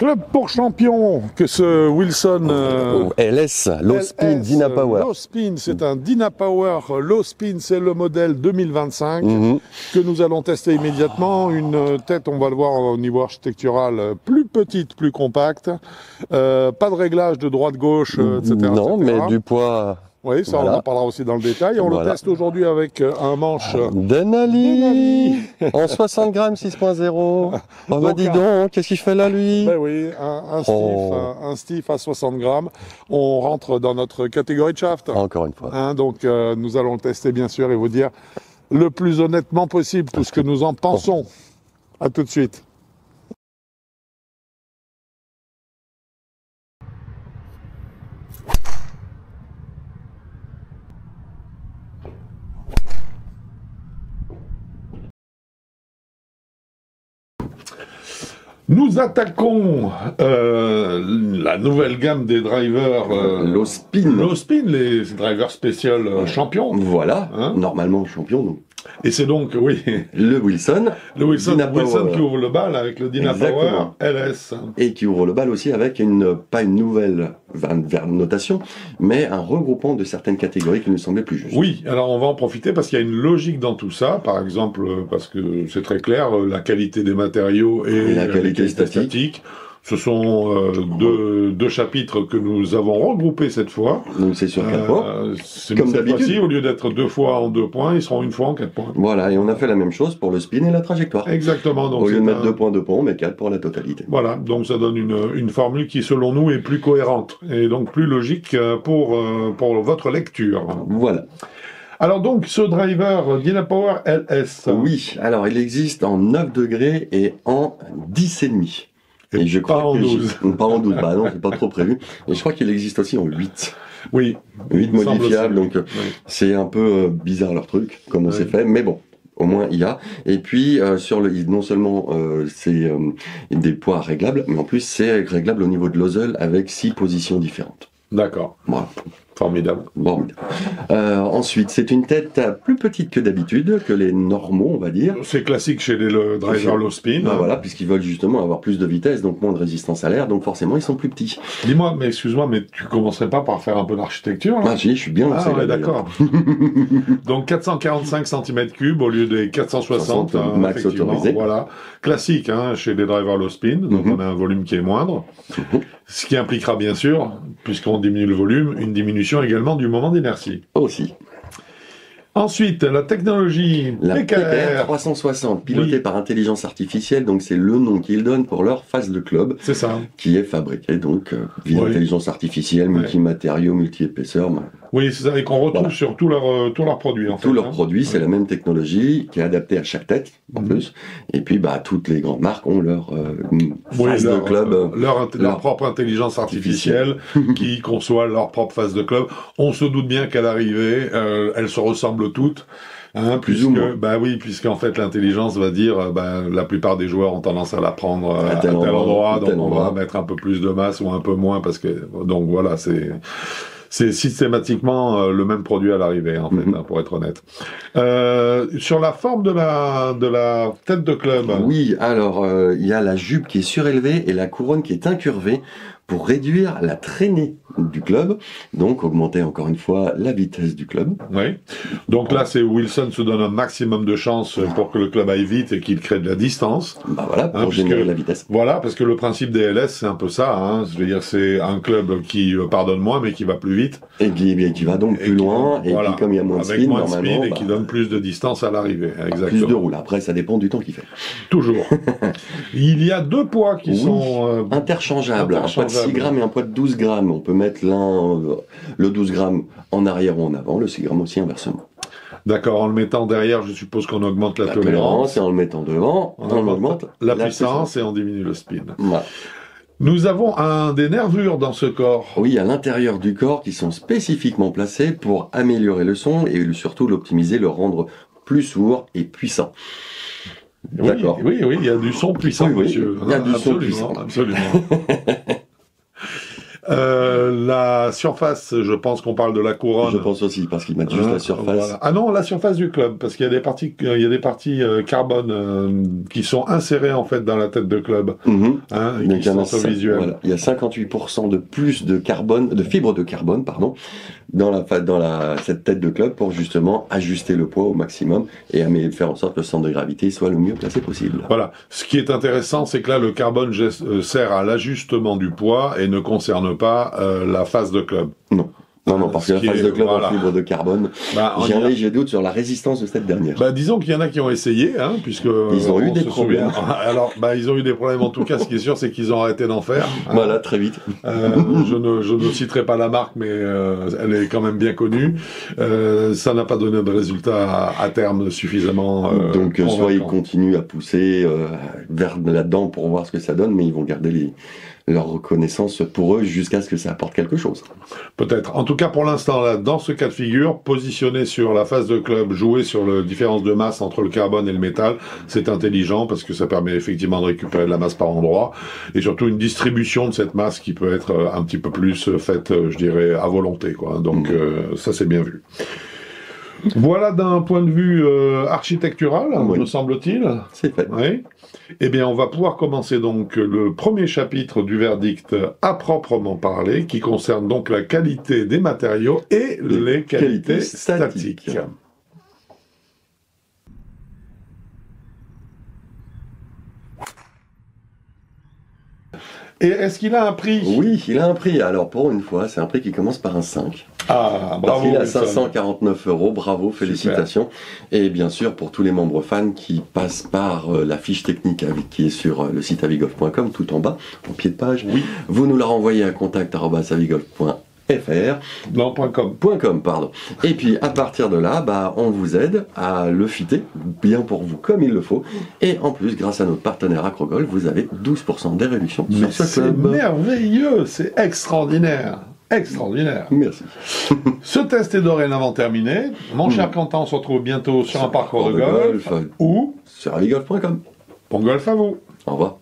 Club pour champion que ce Wilson LS, Low Spin Dyna Power. Low Spin, c'est un Dyna Power Low Spin, c'est le modèle 2025 que nous allons tester immédiatement. Une tête, on va le voir au niveau architectural, plus petite, plus compacte, pas de réglage de droite-gauche, etc. Non, etc. mais du poids... Oui, ça on en parlera aussi dans le détail. On le teste aujourd'hui avec un manche Denali en 60 grammes 6.0. Oh bah dis donc, qu'est-ce qu'il fait là lui? Ben oui, un stiff à 60 grammes. On rentre dans notre catégorie de shaft. Encore une fois. Donc nous allons le tester bien sûr et vous dire le plus honnêtement possible tout ce que nous en pensons. À tout de suite. Nous attaquons la nouvelle gamme des drivers Low Spin. Low Spin, les drivers spécial champions. Voilà, normalement champion. Donc. Et c'est donc, oui, le Wilson qui ouvre le bal avec le Dyna Power LS. Et qui ouvre le bal aussi avec pas une nouvelle notation, mais un regroupement de certaines catégories qui nous semblaient plus justes. Oui, alors on va en profiter parce qu'il y a une logique dans tout ça. Par exemple, parce que c'est très clair, la qualité des matériaux et la qualité statique. Ce sont deux chapitres que nous avons regroupés cette fois. Donc c'est sur 4 points. Comme d'habitude. Au lieu d'être 2 fois en 2 points, ils seront 1 fois en 4 points. Voilà, et on a fait la même chose pour le spin et la trajectoire. Exactement. Donc au lieu de mettre 2 points, on met 4 pour la totalité. Voilà, donc ça donne une formule qui, selon nous, est plus cohérente et donc plus logique pour votre lecture. Voilà. Alors donc, ce driver Dyna Power LS. Oui, alors il existe en 9 degrés et en 10,5. Et je crois pas en 12. Pas en 12, bah non, c'est pas trop prévu. Et je crois qu'il existe aussi en 8. Oui. 8 modifiables, donc c'est un peu bizarre leur truc, comment c'est fait, mais bon. Au moins il y a. Et puis non seulement c'est des poids réglables, mais en plus c'est réglable au niveau de l'ozel avec 6 positions différentes. D'accord. Voilà. Formidable. Ensuite, c'est une tête plus petite que d'habitude, que les normaux, on va dire. C'est classique chez les drivers low spin. Voilà, puisqu'ils veulent justement avoir plus de vitesse, donc moins de résistance à l'air, donc forcément ils sont plus petits. Dis-moi, mais excuse-moi, mais tu commencerais pas par faire un peu d'architecture là? Ah si, je suis bien lancé. Ah ouais, d'accord. Donc 445 cm3 au lieu des 460 max autorisé. Voilà, classique chez les drivers low spin, donc on a un volume qui est moindre. Ce qui impliquera bien sûr, puisqu'on diminue le volume, une diminution également du moment d'inertie. Aussi. Ensuite, la technologie PKR 360, pilotée par intelligence artificielle, donc c'est le nom qu'ils donnent pour leur phase de club. C'est ça. Qui est fabriquée donc via intelligence artificielle, multimatériaux, multi-épaisseurs. Oui, c'est ça, et qu'on retrouve sur tous leurs produits. Tous leurs produits, c'est la même technologie qui est adaptée à chaque tête, en plus. Et puis, toutes les grandes marques ont leur phase de club. Leur propre intelligence artificielle qui conçoit leur propre phase de club. On se doute bien qu'à l'arrivée, elles se ressemblent toutes. Plus ou moins. Oui, puisqu'en fait l'intelligence va dire la plupart des joueurs ont tendance à la prendre à tel endroit, donc on va mettre un peu plus de masse ou un peu moins parce que donc voilà, c'est systématiquement le même produit à l'arrivée, en fait, pour être honnête. Sur la forme de la tête de club. Oui, alors il y a la jupe qui est surélevée et la couronne qui est incurvée pour réduire la traînée du club, donc augmenter encore une fois la vitesse du club. Oui. Donc là, c'est Wilson se donne un maximum de chance pour que le club aille vite et qu'il crée de la distance. Voilà, pour générer de la vitesse. Voilà, parce que le principe des LS, c'est un peu ça. Je veux dire, c'est un club qui pardonne moins, mais qui va plus vite. Et qui va donc plus loin, et puis comme il y a moins de spin, normalement... et qui donne plus de distance à l'arrivée. Exactement. Plus de roule. Après, ça dépend du temps qu'il fait. Toujours. Il y a 2 poids qui sont... interchangeables. Un poids de 6 grammes et un poids de 12 grammes. On peut mettre le 12 grammes en arrière ou en avant, le 6 grammes aussi inversement. D'accord, en le mettant derrière, je suppose qu'on augmente la tolérance. Et en le mettant devant, on augmente la puissance et on diminue le spin. Voilà. Nous avons des nervures dans ce corps. Oui, à l'intérieur du corps qui sont spécifiquement placées pour améliorer le son et surtout l'optimiser, le rendre plus sourd et puissant. D'accord. Oui, il y a du son puissant, monsieur. Il y a du son puissant. Absolument. La surface, je pense qu'on parle de la couronne. Je pense aussi, parce qu'ils mettent juste la surface. Voilà. Ah non, la surface du club, parce qu'il y a des parties, carbone qui sont insérées en fait dans la tête de club, qui sont visuelles. Voilà. Il y a 58% de plus de carbone, de fibres de carbone, pardon, dans cette tête de club pour justement ajuster le poids au maximum et faire en sorte que le centre de gravité soit le mieux placé possible. Voilà. Ce qui est intéressant, c'est que là, le carbone sert à l'ajustement du poids et ne concerne pas la face de club. Non, parce que la face de club en fibre de carbone, j'ai un léger doute sur la résistance de cette dernière. Disons qu'il y en a qui ont essayé, puisque... Ils ont eu des problèmes. Alors, ils ont eu des problèmes. En tout cas, ce qui est sûr, c'est qu'ils ont arrêté d'en faire. Voilà, très vite. Je ne citerai pas la marque, mais elle est quand même bien connue. Ça n'a pas donné de résultat à terme suffisamment Donc, soit ils continuent à pousser vers là-dedans pour voir ce que ça donne, mais ils vont garder leur reconnaissance pour eux jusqu'à ce que ça apporte quelque chose. Peut-être. En tout cas, pour l'instant, là, dans ce cas de figure, positionner sur la face de club, jouer sur la différence de masse entre le carbone et le métal, c'est intelligent parce que ça permet effectivement de récupérer de la masse par endroit et surtout une distribution de cette masse qui peut être un petit peu plus faite, je dirais, à volonté, quoi. Donc, ça, c'est bien vu. Voilà d'un point de vue architectural, me semble-t-il. C'est fait. Oui. Eh bien, on va pouvoir commencer donc le premier chapitre du verdict à proprement parler, qui concerne donc la qualité des matériaux et les qualités statiques. Et est-ce qu'il a un prix? Oui, il a un prix. Alors, pour une fois, c'est un prix qui commence par un 5. Ah, bravo. Il a 549 €. Bravo, félicitations. Super. Et bien sûr, pour tous les membres fans qui passent par la fiche technique qui est sur le site avigolf.com, tout en bas, en pied de page, vous nous la renvoyez à contact@avigolf.fr. Non, .com, pardon. Et puis, à partir de là, on vous aide à le fitter bien pour vous, comme il le faut. Et en plus, grâce à notre partenaire Acrogolf, vous avez 12% de réduction sur ce club. C'est merveilleux, c'est extraordinaire. Extraordinaire. Merci. Ce test est dorénavant terminé. Mon cher Quentin, on se retrouve bientôt sur un parcours de golf. Ou sur avigolf.com. Bon golf à vous. Au revoir.